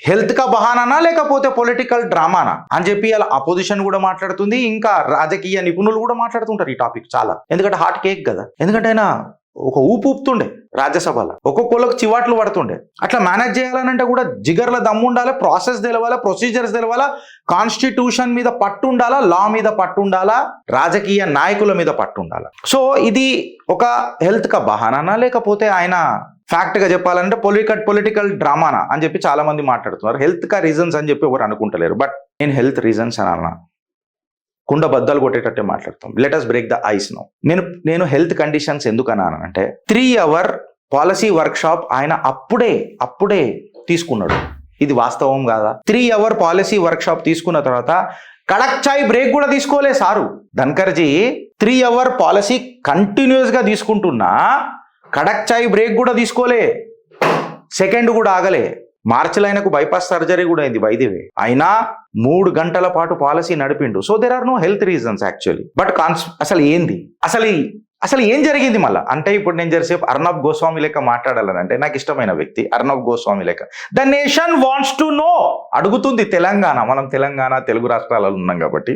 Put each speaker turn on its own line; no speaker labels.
Health కా బహానానా లేకపోతే political డ్రామానా అని చెప్పి అలా అపోజిషన్ కూడా మాట్లాడుతుంది, ఇంకా రాజకీయ నిపుణులు కూడా మాట్లాడుతుంటారు ఈ టాపిక్ చాలా. ఎందుకంటే హాట్ కేక్ కదా, ఎందుకంటే ఆయన ఒక ఊపు ఊపుతుండే రాజ్యసభలో, ఒక్కొక్కళ్ళకి చివాట్లు పడుతుండే. అట్లా మేనేజ్ చేయాలనంటే కూడా జిగర్ల దమ్ము ఉండాలి, ప్రాసెస్ తెలవాలా, ప్రొసీజర్స్ తెలవాలా, కాన్స్టిట్యూషన్ మీద పట్టు ఉండాలా, లా మీద పట్టు ఉండాలా, రాజకీయ నాయకుల మీద పట్టు ఉండాలా. సో ఇది ఒక హెల్త్ కా బహానానా లేకపోతే ఆయన ఫ్యాక్ట్ గా చెప్పాలంటే పొలిటికల్ డ్రామానా అని చెప్పి చాలా మంది మాట్లాడుతున్నారు. హెల్త్ కా రీజన్స్ అని చెప్పి ఎవరు అనుకుంటలేరు. బట్ నేను హెల్త్ రీజన్స్ అని అన్నా, కుండ బద్దలు కొట్టేటట్టే మాట్లాడతాం. Let us break the ice now. నేను హెల్త్ కండిషన్స్ ఎందుకు అన్నానంటే 3 hour పాలసీ వర్క్ షాప్ ఆయన అప్పుడే తీసుకున్నాడు. ఇది వాస్తవం కాదా? 3 hour పాలసీ వర్క్ షాప్ తీసుకున్న తర్వాత కడక్ చాయ్ బ్రేక్ కూడా తీసుకోలే సారు ధన్కర్జీ. 3 hour పాలసీ కంటిన్యూస్ గా తీసుకుంటున్నా, కడక్ చాయ్ బ్రేక్ కూడా తీసుకోలే, సెకండ్ కూడా ఆగలే. మార్చిలో ఆయనకు బైపాస్ సర్జరీ కూడా అయింది వైద్యవే, అయినా 3 గంటల పాటు పాలసీ నడిపిండు. So there are no health reasons actually. But అసలు ఏంది, అసలు ఏం జరిగింది మళ్ళా అంటే, ఇప్పుడు నేను జరసేపు అర్నబ్ గోస్వామి లెక్క మాట్లాడాలని అంటే, నాకు ఇష్టమైన వ్యక్తి అర్నబ్ గోస్వామి లెక్క. The nation wants to know అడుగుతుంది తెలంగాణ. మనం తెలంగాణ తెలుగు రాష్ట్రాలలో ఉన్నాం కాబట్టి